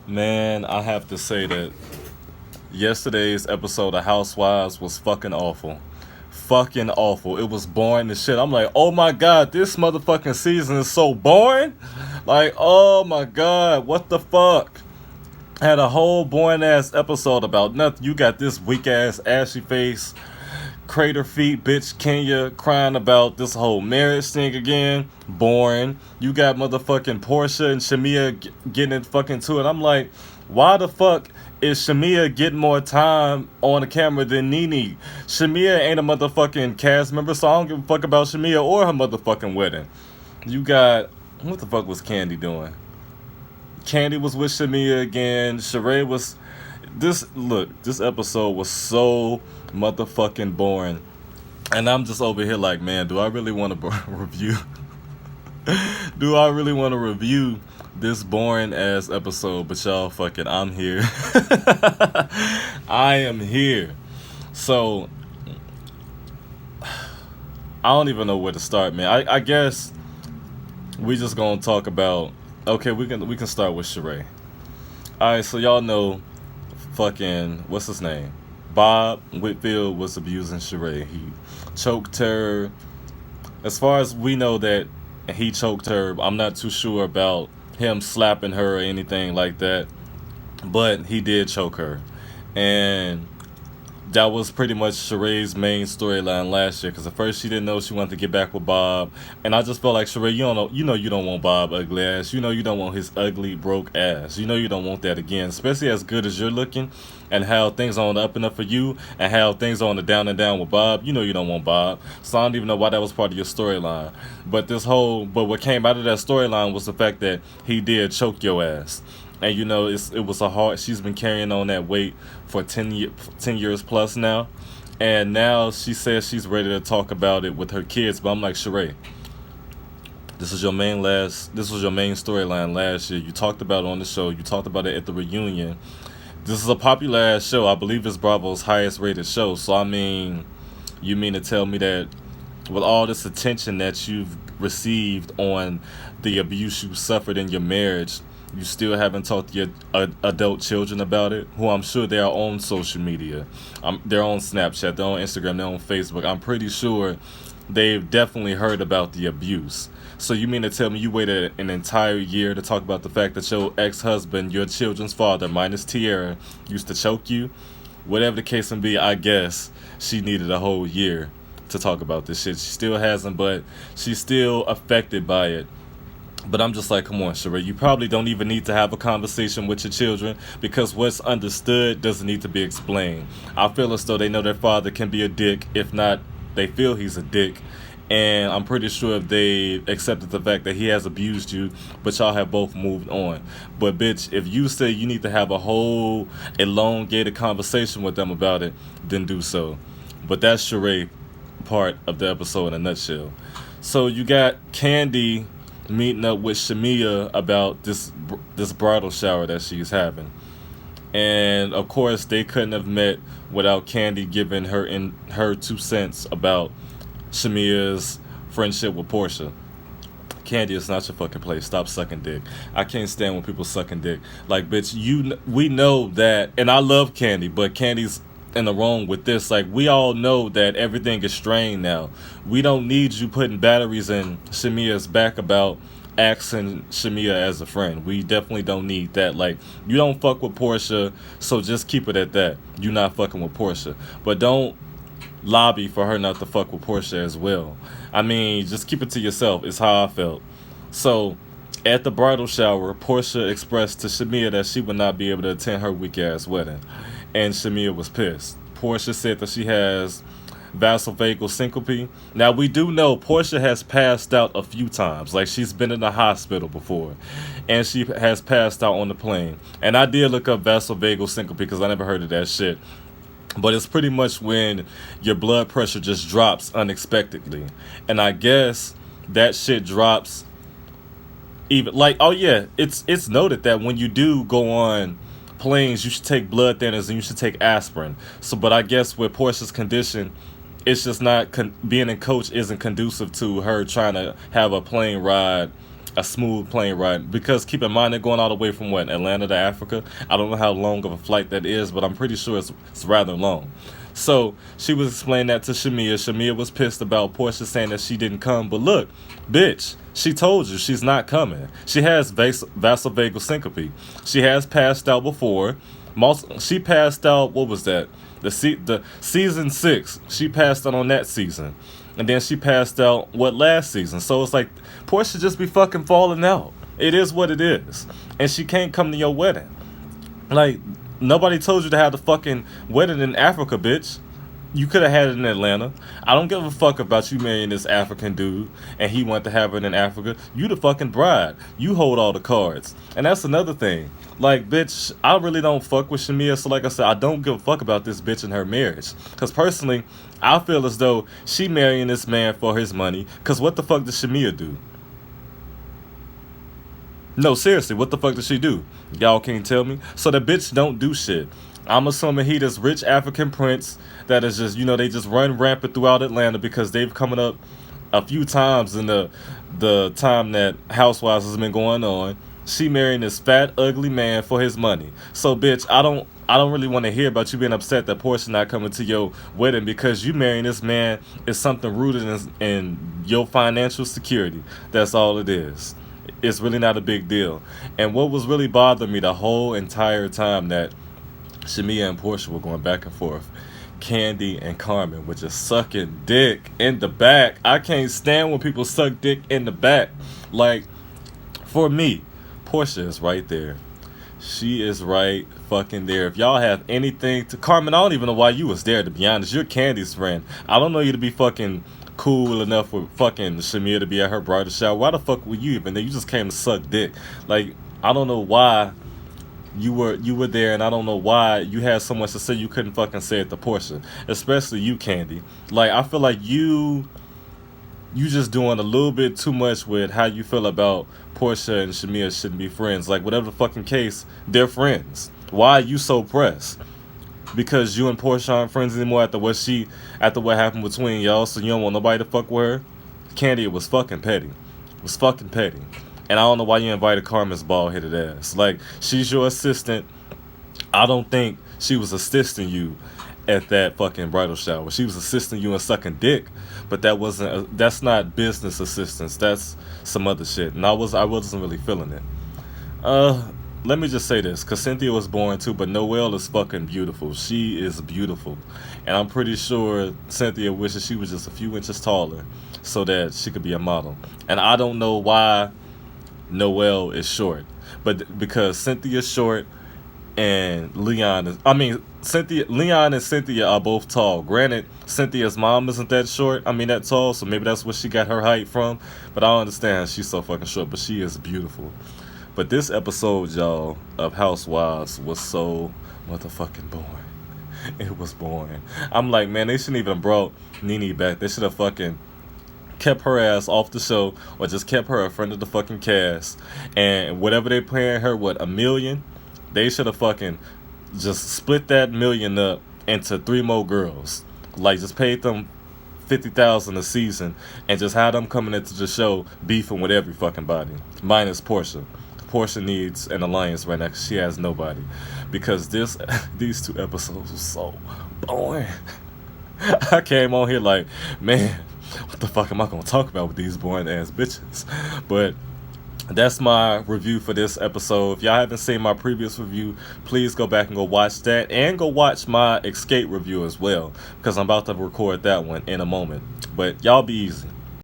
Man, I have to say that yesterday's episode of Housewives was fucking awful. Fucking awful. It was boring as shit. I'm like, oh my god, this motherfucking season is so boring. Like, oh my god, what the fuck? Had a whole boring ass episode about nothing. You got this weak ass ashy face crater feet bitch Kenya crying about this whole marriage thing again. Boring. You got motherfucking Portia and Shamia getting it fucking to it. I'm like, why the fuck is Shamia getting more time on the camera than Nene? Shamia ain't a motherfucking cast member, so I don't give a fuck about Shamia or her motherfucking wedding. You got, what the fuck was Candy doing? Candy was with Shamia again. Sheree was, this episode was so motherfucking boring. And I'm just over here like, man, do I really want to review? Do I really want to review this boring ass episode? But y'all, fucking, I'm here. I am here. So I don't even know where to start, man. I guess we just gonna talk about. Okay, we can start with Sheree. All right, so y'all know, fucking, what's his name? Bob Whitfield was abusing Sheree. He choked her. As far as we know that he choked her, I'm not too sure about him slapping her or anything like that. But he did choke her. And that was pretty much Sheree's main storyline last year. Because at first she didn't know she wanted to get back with Bob, and I just felt like, Sheree, you don't want Bob ugly ass. You know you don't want his ugly broke ass. You know you don't want that again, especially as good as you're looking, and how things are on the up and up for you, and how things are on the down and down with Bob. You know you don't want Bob. So I don't even know why that was part of your storyline. But what came out of that storyline was the fact that he did choke your ass. And it was a hard. She's been carrying on that weight for 10 years plus now, and now she says she's ready to talk about it with her kids. But I'm like, Sheree, this was your main storyline last year. You talked about it on the show. You talked about it at the reunion. This is a popular ass show. I believe it's Bravo's highest rated show. So I mean, you mean to tell me that with all this attention that you've received on the abuse you suffered in your marriage, you still haven't talked to your adult children about it, who I'm sure they are on social media. They're on Snapchat, they're on Instagram, they're on Facebook. I'm pretty sure they've definitely heard about the abuse. So you mean to tell me you waited an entire year to talk about the fact that your ex-husband, your children's father, minus Tierra, used to choke you? Whatever the case may be, I guess she needed a whole year to talk about this shit. She still hasn't, but she's still affected by it. But I'm just like, come on, Sheree, you probably don't even need to have a conversation with your children, because what's understood doesn't need to be explained. I feel as though they know their father can be a dick. If not, they feel he's a dick. And I'm pretty sure if they accepted the fact that he has abused you, but y'all have both moved on. But bitch, if you say you need to have a whole elongated conversation with them about it, then do so. But that's Sheree part of the episode in a nutshell. So you got Candy meeting up with Shamia about this bridal shower that she's having. And of course they couldn't have met without Candy giving her 2 cents about Shamia's friendship with Portia. Candy, it's not your fucking place. Stop sucking dick. I can't stand when people sucking dick. Like, bitch, we know that, and I love Candy, but Candy's in the wrong with this. Like, we all know that everything is strained now. We don't need you putting batteries in Shamia's back about asking Shamia as a friend. We definitely don't need that. Like, you don't fuck with Portia, so just keep it at that. You not fucking with Portia. But don't lobby for her not to fuck with Portia as well. I mean, just keep it to yourself. It's how I felt. So at the bridal shower, Portia expressed to Shamia that she would not be able to attend her weak ass wedding, and Shamia was pissed. Portia said that she has vasovagal syncope. Now, we do know Portia has passed out a few times. Like, she's been in the hospital before, and she has passed out on the plane. And I did look up vasovagal syncope because I never heard of that shit. But it's pretty much when your blood pressure just drops unexpectedly. And I guess that shit drops even, like, oh yeah, it's noted that when you do go on planes, you should take blood thinners and you should take aspirin. So, but I guess with Portia's condition, it's just not being in coach isn't conducive to her trying to have a plane ride a smooth plane ride. Because keep in mind, they're going all the way from what, Atlanta to Africa. I don't know how long of a flight that is, but I'm pretty sure it's rather long. So she was explaining that to Shamia. Shamia was pissed about Portia saying that she didn't come. But look, bitch, she told you she's not coming. She has vasovagal syncope. She has passed out before. She passed out, what was that? The season 6. She passed out on that season. And then she passed out, last season. So it's like, Portia just be fucking falling out. It is what it is. And she can't come to your wedding. Like, nobody told you to have the fucking wedding in Africa, bitch. You could have had it in Atlanta. I don't give a fuck about you marrying this African dude and he wanted to have it in Africa. You the fucking bride. You hold all the cards. And that's another thing. Like, bitch, I really don't fuck with Shamia. So like I said, I don't give a fuck about this bitch and her marriage. Because personally, I feel as though she marrying this man for his money. Because what the fuck did Shamia do? No, seriously, what the fuck did she do? Y'all can't tell me. So the bitch don't do shit. I'm assuming he this rich African prince that is just, they just run rampant throughout Atlanta because they've coming up a few times in the time that Housewives has been going on. She marrying this fat, ugly man for his money. So, bitch, I don't really want to hear about you being upset that Portia not coming to your wedding because you marrying this man is something rooted in your financial security. That's all it is. It's really not a big deal. And what was really bothering me the whole entire time that Shamia and Portia were going back and forth, Candy and Carmen were just sucking dick in the back. I can't stand when people suck dick in the back. Like, for me, Portia is right there. She is right fucking there. If y'all have anything to... Carmen, I don't even know why you was there, to be honest. You're Candy's friend. I don't know you to be fucking cool enough for fucking Shamia to be at her bridal shower. Why the fuck were you even there? You just came to suck dick. Like, I don't know why you were there, and I don't know why you had so much to say you couldn't fucking say it to Portia. Especially you, Candy. Like, I feel like you just doing a little bit too much with how you feel about Portia and Shamia shouldn't be friends. Like, whatever the fucking case, they're friends. Why are you so pressed? Because you and Portia aren't friends anymore after what happened between y'all, so you don't want nobody to fuck with her? Candy, it was fucking petty. It was fucking petty. And I don't know why you invited Carmen's bald-headed ass. Like, she's your assistant. I don't think she was assisting you at that fucking bridal shower. She was assisting you in sucking dick, but that's not business assistance. That's some other shit. And I wasn't really feeling it. Let me just say this, because Cynthia was born too, but Noelle is fucking beautiful. She is beautiful. And I'm pretty sure Cynthia wishes she was just a few inches taller so that she could be a model. And I don't know why Noelle is short. But because Cynthia's short and Leon and Cynthia are both tall. Granted, Cynthia's mom isn't that tall, so maybe that's where she got her height from. But I don't understand she's so fucking short, but she is beautiful. But this episode, y'all, of Housewives was so motherfucking boring. It was boring. I'm like, man, they shouldn't even brought Nene back. They should have fucking kept her ass off the show or just kept her a friend of the fucking cast. And whatever they paying her, $1 million? They should have fucking just split that $1 million up into 3 more girls. Like, just paid them $50,000 a season and just had them coming into the show beefing with every fucking body. Minus Portia. Portia needs an alliance right now because she has nobody. Because these 2 episodes were so boring. I came on here like, man, what the fuck am I going to talk about with these boring ass bitches? But that's my review for this episode. If y'all haven't seen my previous review, please go back and go watch that. And go watch my Escape review as well, because I'm about to record that one in a moment. But y'all be easy.